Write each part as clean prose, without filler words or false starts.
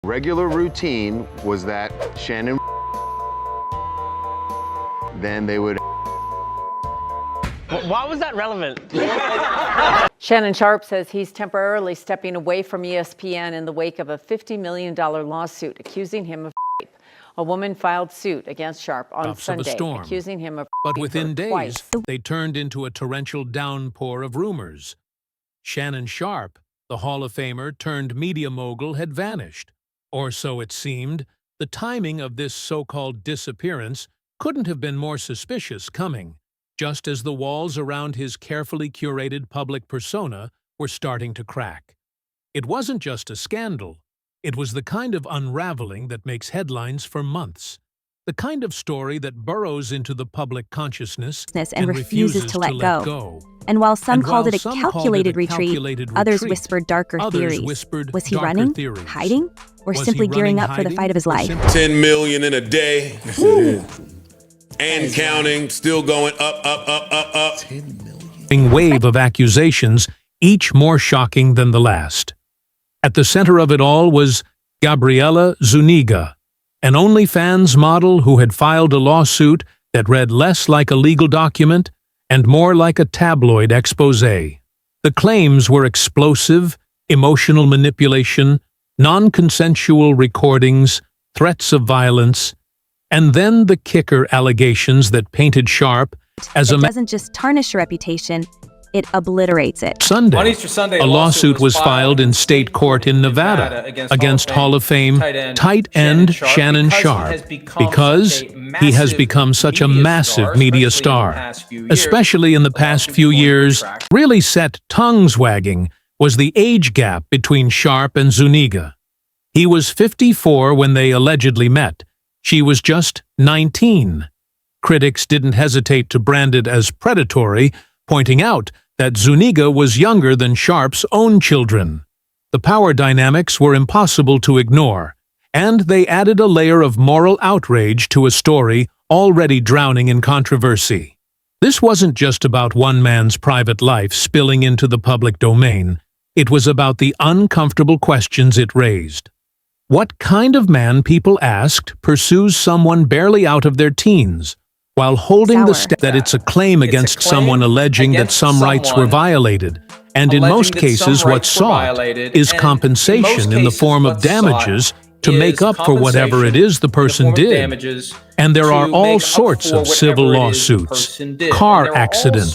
Regular routine was that Shannon then they would. Why was that relevant? Shannon Sharpe says he's temporarily stepping away from ESPN in the wake of a $50 million lawsuit accusing him of rape. A woman filed suit against Sharpe on Sunday, accusing him of But within days, twice. they turned into a torrential downpour of rumors. Shannon Sharpe, the Hall of Famer turned media mogul, had vanished. Or so it seemed. The timing of this so-called disappearance couldn't have been more suspicious coming, just as the walls around his carefully curated public persona were starting to crack. It wasn't just a scandal. It was the kind of unraveling that makes headlines for months. The kind of story that burrows into the public consciousness and refuses to let go. And And while some while called it a some calculated called it a retreat, calculated others retreat, whispered darker others theories. whispered Was he darker running, theories. hiding, or Was simply he gearing running, up for the hiding, fight of his or life? simply- 10 million in a day. And counting, still going up. 10 million. Wave of accusations, each more shocking than the last. At the center of it all was Gabriela Zuniga, an OnlyFans model who had filed a lawsuit that read less like a legal document and more like a tabloid expose. The claims were explosive, emotional manipulation, non-consensual recordings, threats of violence, and then the kicker allegations that painted Sharpe as a It doesn't just tarnish your reputation, it obliterates it. Sunday. On Easter Sunday, A lawsuit was filed in state court in Nevada against Hall of Fame tight end Shannon Sharpe because he has become such a massive media star. Especially in the past few years, really set tongues wagging was the age gap between Sharpe and Zuniga. He was 54 when they allegedly met. She was just 19. Critics didn't hesitate to brand it as predatory, pointing out that Zuniga was younger than Sharpe's own children. The power dynamics were impossible to ignore, and they added a layer of moral outrage to a story already drowning in controversy. This wasn't just about one man's private life spilling into the public domain. It was about the uncomfortable questions it raised. What kind of man, people asked, pursues someone barely out of their teens, while holding the step that it's a claim against someone alleging that some rights were violated, and in most cases what's sought is compensation in the form of damages to make up for whatever it is the person did. And there are all sorts of civil lawsuits, car accidents,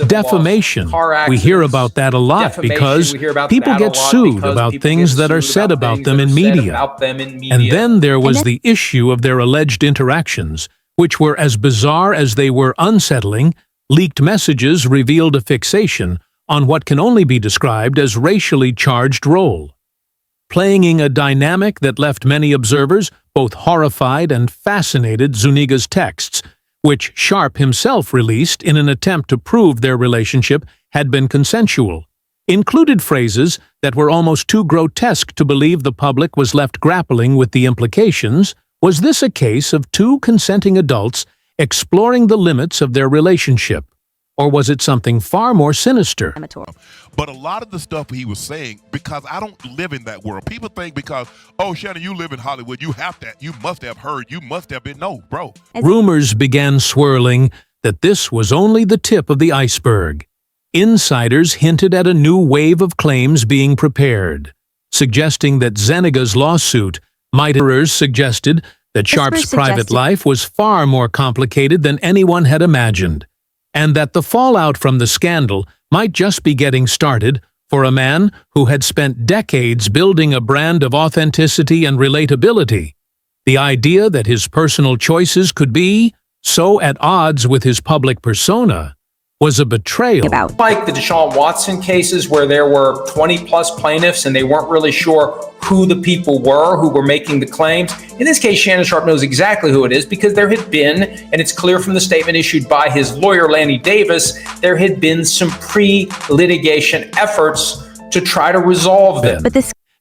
defamation. We hear about that a lot because people get sued about things that are said about them in media. And then there was the issue of their alleged interactions, which were as bizarre as they were unsettling. Leaked messages revealed a fixation on what can only be described as racially charged role, playing a dynamic that left many observers both horrified and fascinated. Zuniga's texts, which Sharpe himself released in an attempt to prove their relationship had been consensual, included phrases that were almost too grotesque to believe the public was left grappling with the implications. Was this a case of two consenting adults exploring the limits of their relationship? Or was it something far more sinister? But a lot of the stuff he was saying, because I don't live in that world, people think because, oh, Shannon, you live in Hollywood, you must have heard, you must have been, no, bro. Rumors began swirling that this was only the tip of the iceberg. Insiders hinted at a new wave of claims being prepared, suggesting that Zuniga's lawsuit might have suggested that Sharpe's private life was far more complicated than anyone had imagined, and that the fallout from the scandal might just be getting started for a man who had spent decades building a brand of authenticity and relatability. The idea that his personal choices could be so at odds with his public persona was a betrayal. Like the Deshaun Watson cases where there were 20-plus plaintiffs and they weren't really sure who the people were who were making the claims. In this case, Shannon Sharpe knows exactly who it is because there had been, and it's clear from the statement issued by his lawyer, Lanny Davis, there had been some pre-litigation efforts to try to resolve them.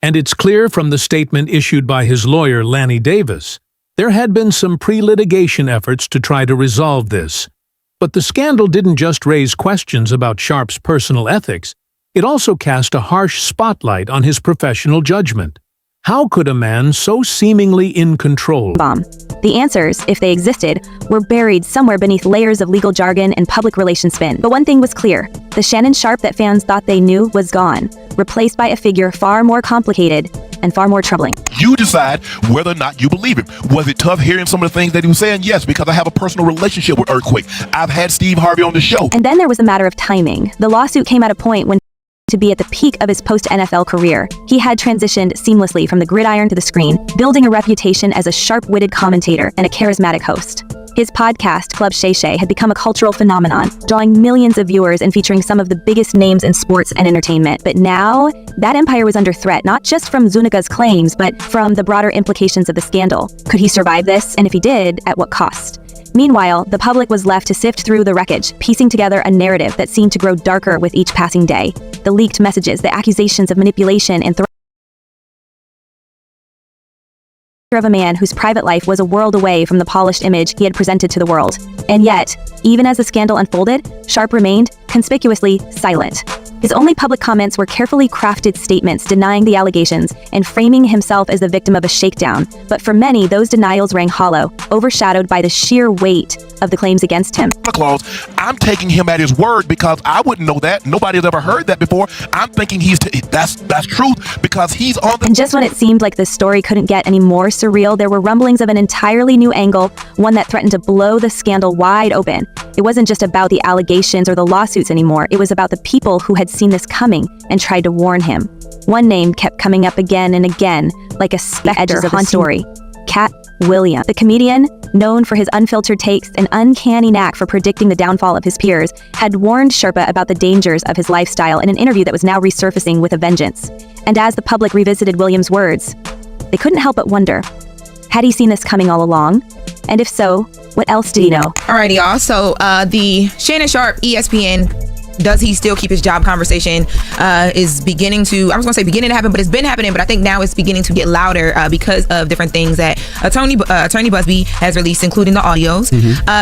And it's clear from the statement issued by his lawyer, Lanny Davis, there had been some pre-litigation efforts to try to resolve this. But the scandal didn't just raise questions about Sharpe's personal ethics, it also cast a harsh spotlight on his professional judgment. How could a man so seemingly in control bomb? The answers, if they existed, were buried somewhere beneath layers of legal jargon and public relations spin. But one thing was clear. The Shannon Sharpe that fans thought they knew was gone, replaced by a figure far more complicated and far more troubling. You decide whether or not you believe him. Was it tough hearing some of the things that he was saying? Yes, because I have a personal relationship with Earthquake. I've had Steve Harvey on the show. And then there was a matter of timing. The lawsuit came at a point when, to be at the peak of his post-NFL career, he had transitioned seamlessly from the gridiron to the screen, building a reputation as a sharp-witted commentator and a charismatic host. His podcast, Club Shay Shay, had become a cultural phenomenon, drawing millions of viewers and featuring some of the biggest names in sports and entertainment. But now, that empire was under threat, not just from Zuniga's claims, but from the broader implications of the scandal. Could he survive this? And if he did, at what cost? Meanwhile, the public was left to sift through the wreckage, piecing together a narrative that seemed to grow darker with each passing day. The leaked messages, the accusations of manipulation and of a man whose private life was a world away from the polished image he had presented to the world. And yet, even as the scandal unfolded, Sharpe remained conspicuously silent. His only public comments were carefully crafted statements denying the allegations and framing himself as the victim of a shakedown. But for many, those denials rang hollow, overshadowed by the sheer weight of the claims against him. Clause, I'm taking him at his word because I wouldn't know that. Nobody's ever heard that before. I'm thinking that's truth because he's on the... And just when it seemed like the story couldn't get any more surreal, there were rumblings of an entirely new angle, one that threatened to blow the scandal wide open. It wasn't just about the allegations or the lawsuits anymore. It was about the people who had seen this coming and tried to warn him. One name kept coming up again and again, like a specter of the story. Katt Williams, the comedian, known for his unfiltered takes and uncanny knack for predicting the downfall of his peers, had warned Sharpe about the dangers of his lifestyle in an interview that was now resurfacing with a vengeance. And as the public revisited Williams' words, they couldn't help but wonder, had he seen this coming all along? And if so, what else did he know? Alrighty, y'all. So the Shannon Sharpe ESPN does he still keep his job conversation is beginning to, I was gonna say beginning to happen, but it's been happening, but I think now it's beginning to get louder because of different things that Attorney Busby has released, including the audios.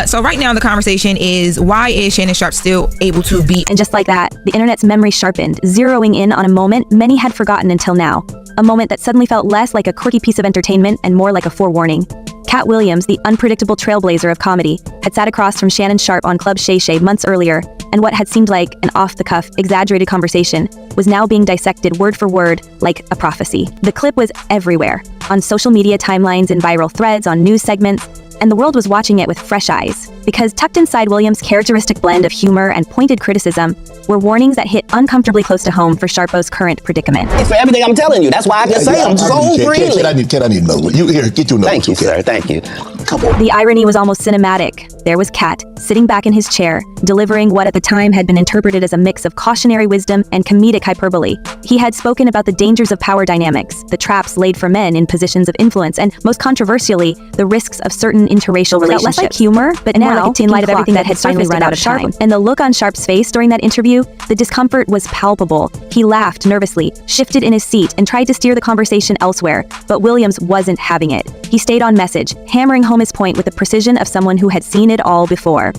So right now the conversation is, why is Shannon Sharpe still able to be? And just like that, the internet's memory sharpened, zeroing in on a moment many had forgotten until now. A moment that suddenly felt less like a quirky piece of entertainment and more like a forewarning. Katt Williams, the unpredictable trailblazer of comedy, had sat across from Shannon Sharpe on Club Shay Shay months earlier, and what had seemed like an off-the-cuff, exaggerated conversation was now being dissected word for word like a prophecy. The clip was everywhere, on social media timelines and viral threads, on news segments, and the world was watching it with fresh eyes, because tucked inside Williams' characteristic blend of humor and pointed criticism were warnings that hit uncomfortably close to home for Sharpo's current predicament. It's for everything I'm telling you. That's why I can say them so freely. I need to know. You here, get your notes. Thank you, sir. Thank you. Come on. The irony was almost cinematic. There was Katt, sitting back in his chair, delivering what at the time had been interpreted as a mix of cautionary wisdom and comedic hyperbole. He had spoken about the dangers of power dynamics, the traps laid for men in positions of influence, and most controversially, the risks of certain interracial relationships. Less like humor, but now, like in light of everything that had finally run out of time. And the look on Sharpe's face during that interview, the discomfort was palpable. He laughed nervously, shifted in his seat, and tried to steer the conversation elsewhere, but Williams wasn't having it. He stayed on message, hammering home his point with the precision of someone who had seen it all before.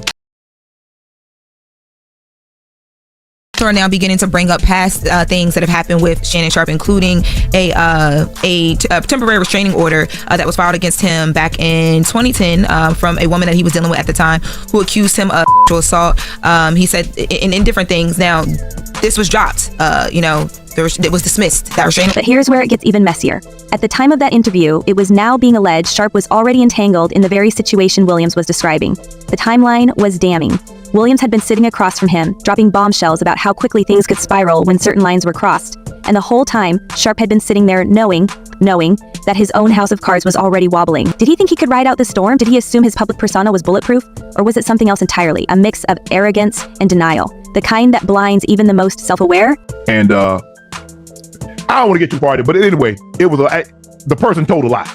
Are now beginning to bring up past things that have happened with Shannon Sharpe, including a temporary restraining order that was filed against him back in 2010 from a woman that he was dealing with at the time, who accused him of sexual assault. He said in different things. Now, this was dropped. It was dismissed, that restraining. But here's where it gets even messier. At the time of that interview, it was now being alleged Sharpe was already entangled in the very situation Williams was describing. The timeline was damning. Williams had been sitting across from him, dropping bombshells about how quickly things could spiral when certain lines were crossed. And the whole time, Sharpe had been sitting there knowing that his own house of cards was already wobbling. Did he think he could ride out the storm? Did he assume his public persona was bulletproof? Or was it something else entirely, a mix of arrogance and denial, the kind that blinds even the most self-aware? And I don't want to get too far into it, but anyway, it was the person told a lie.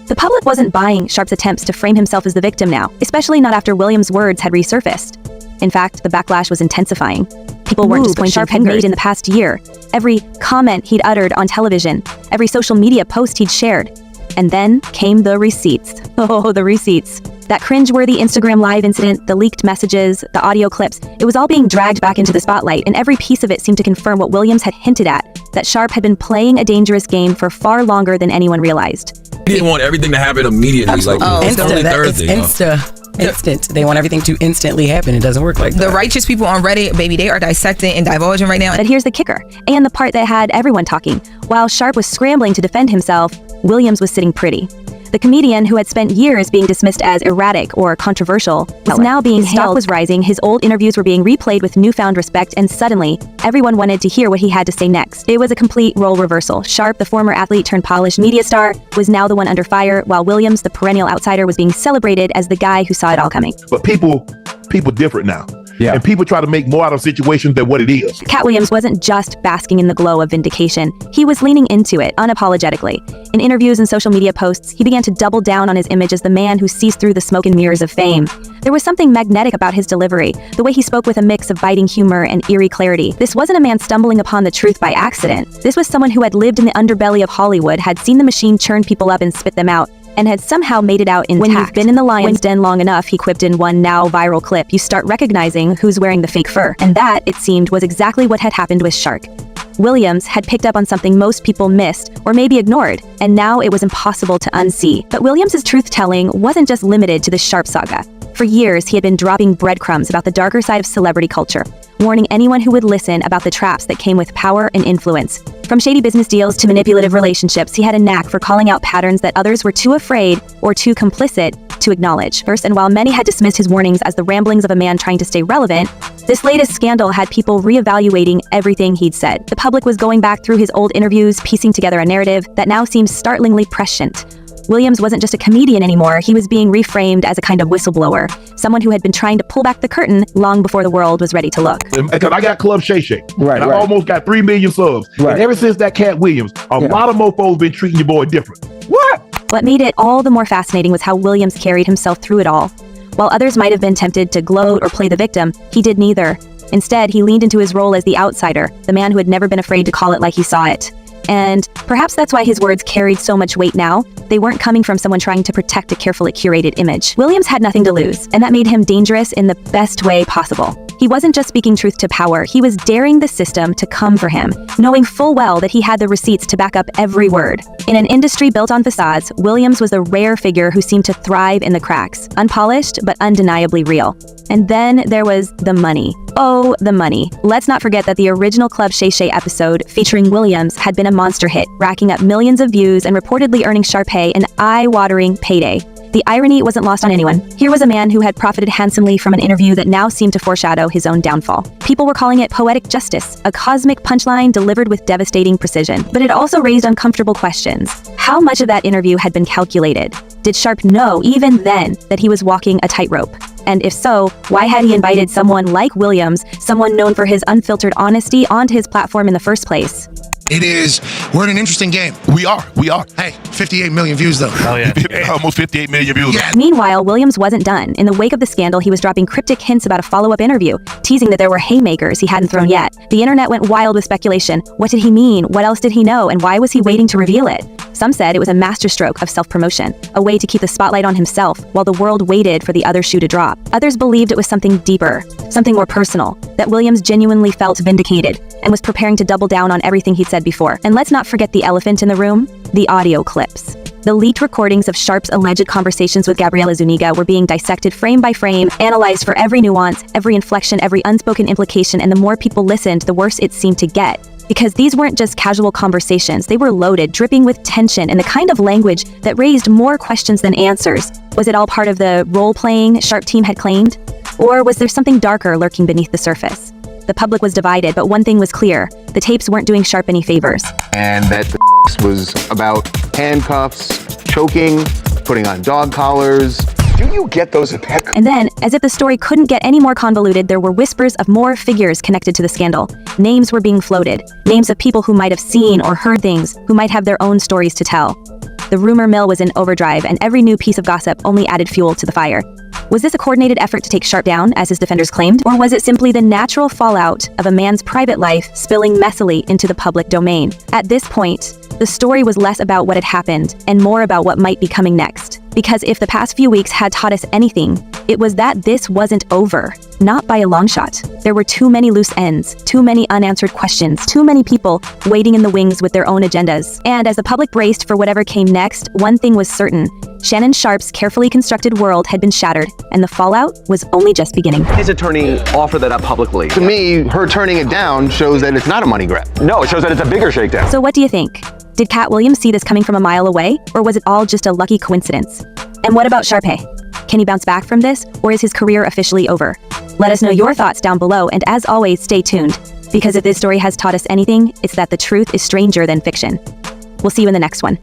The public wasn't buying Sharpe's attempts to frame himself as the victim now, especially not after Williams' words had resurfaced. In fact, the backlash was intensifying. People weren't just pointing Sharpe had made in the past year. Every comment he'd uttered on television, every social media post he'd shared. And then came the receipts. Oh, the receipts. That cringeworthy Instagram Live incident, the leaked messages, the audio clips, it was all being dragged back into the spotlight, and every piece of it seemed to confirm what Williams had hinted at, that Sharpe had been playing a dangerous game for far longer than anyone realized. He didn't want everything to happen immediately. Like, Instant. They want everything to instantly happen. It doesn't work like that. The righteous people on Reddit, baby, they are dissecting and divulging right now. But here's the kicker, and the part that had everyone talking. While Sharpe was scrambling to defend himself, Williams was sitting pretty. The comedian, who had spent years being dismissed as erratic or controversial, was now being hailed. His stock was rising, his old interviews were being replayed with newfound respect, and suddenly, everyone wanted to hear what he had to say next. It was a complete role reversal. Sharpe, the former athlete turned polished media star, was now the one under fire, while Williams, the perennial outsider, was being celebrated as the guy who saw it all coming. But people different now. Yeah. And people try to make more out of situations than what it is. Katt Williams wasn't just basking in the glow of vindication. He was leaning into it unapologetically. In interviews and social media posts, he began to double down on his image as the man who sees through the smoke and mirrors of fame. There was something magnetic about his delivery, the way he spoke with a mix of biting humor and eerie clarity. This wasn't a man stumbling upon the truth by accident. This was someone who had lived in the underbelly of Hollywood, had seen the machine churn people up and spit them out, and had somehow made it out intact. When you've been in the lion's den long enough, he quipped in one now viral clip, you start recognizing who's wearing the fake fur. And that, it seemed, was exactly what had happened with Sharpe. Williams had picked up on something most people missed, or maybe ignored, and now it was impossible to unsee. But Williams's truth-telling wasn't just limited to the Sharpe saga. For years, he had been dropping breadcrumbs about the darker side of celebrity culture, warning anyone who would listen about the traps that came with power and influence. From shady business deals to manipulative relationships, he had a knack for calling out patterns that others were too afraid or too complicit to acknowledge. First, and while many had dismissed his warnings as the ramblings of a man trying to stay relevant, this latest scandal had people reevaluating everything he'd said. The public was going back through his old interviews, piecing together a narrative that now seems startlingly prescient. Williams wasn't just a comedian anymore, he was being reframed as a kind of whistleblower, someone who had been trying to pull back the curtain long before the world was ready to look. Because I got Club Shay Shay, Right, and I right. almost got 3 million subs. Right. And ever since that Katt Williams, a lot of mofos been treating your boy different. What? What made it all the more fascinating was how Williams carried himself through it all. While others might have been tempted to gloat or play the victim, he did neither. Instead, he leaned into his role as the outsider, the man who had never been afraid to call it like he saw it. And perhaps that's why his words carried so much weight now. They weren't coming from someone trying to protect a carefully curated image. Williams had nothing to lose, and that made him dangerous in the best way possible. He wasn't just speaking truth to power, he was daring the system to come for him, knowing full well that he had the receipts to back up every word. In an industry built on facades, Williams was the rare figure who seemed to thrive in the cracks, unpolished but undeniably real. And then there was the money. Oh, the money. Let's not forget that the original Club Shay Shay episode featuring Williams had been a monster hit, racking up millions of views and reportedly earning Sharpe an eye-watering payday. The irony wasn't lost on anyone. Here was a man who had profited handsomely from an interview that now seemed to foreshadow his own downfall. People were calling it poetic justice, a cosmic punchline delivered with devastating precision. But it also raised uncomfortable questions. How much of that interview had been calculated? Did Sharpe know, even then, that he was walking a tightrope? And if so, why had he invited someone like Williams, someone known for his unfiltered honesty, onto his platform in the first place? We're in an interesting game. We are. Hey, 58 million views though. Oh yeah. Almost 58 million views. Yeah. Meanwhile, Williams wasn't done. In the wake of the scandal, he was dropping cryptic hints about a follow-up interview, teasing that there were haymakers he hadn't thrown yet. The internet went wild with speculation. What did he mean? What else did he know? And why was he waiting to reveal it? Some said it was a masterstroke of self-promotion, a way to keep the spotlight on himself while the world waited for the other shoe to drop. Others believed it was something deeper, something more personal, that Williams genuinely felt vindicated and was preparing to double down on everything he'd said before. And let's not forget the elephant in the room, the audio clips. The leaked recordings of Sharpe's alleged conversations with Gabriela Zuniga were being dissected frame by frame, analyzed for every nuance, every inflection, every unspoken implication, and the more people listened, the worse it seemed to get. Because these weren't just casual conversations, they were loaded, dripping with tension and the kind of language that raised more questions than answers. Was it all part of the role-playing Sharpe team had claimed? Or was there something darker lurking beneath the surface? The public was divided, but one thing was clear. The tapes weren't doing Sharpe any favors. And that the was about handcuffs, choking, putting on dog collars. Do you get those at Peck? And then, as if the story couldn't get any more convoluted, there were whispers of more figures connected to the scandal. Names were being floated. Names of people who might have seen or heard things, who might have their own stories to tell. The rumor mill was in overdrive, and every new piece of gossip only added fuel to the fire. Was this a coordinated effort to take Sharpe down, as his defenders claimed? Or was it simply the natural fallout of a man's private life spilling messily into the public domain? At this point, the story was less about what had happened and more about what might be coming next. Because if the past few weeks had taught us anything, it was that this wasn't over. Not by a long shot. There were too many loose ends, too many unanswered questions, too many people waiting in the wings with their own agendas. And as the public braced for whatever came next, one thing was certain. Shannon Sharpe's carefully constructed world had been shattered, and the fallout was only just beginning. His attorney offered that up publicly. To me, her turning it down shows that it's not a money grab. No, it shows that it's a bigger shakedown. So what do you think? Did Katt Williams see this coming from a mile away, or was it all just a lucky coincidence? And what about Sharpe? Can he bounce back from this, or is his career officially over? Let us know your thoughts down below, and as always, stay tuned. Because if this story has taught us anything, it's that the truth is stranger than fiction. We'll see you in the next one.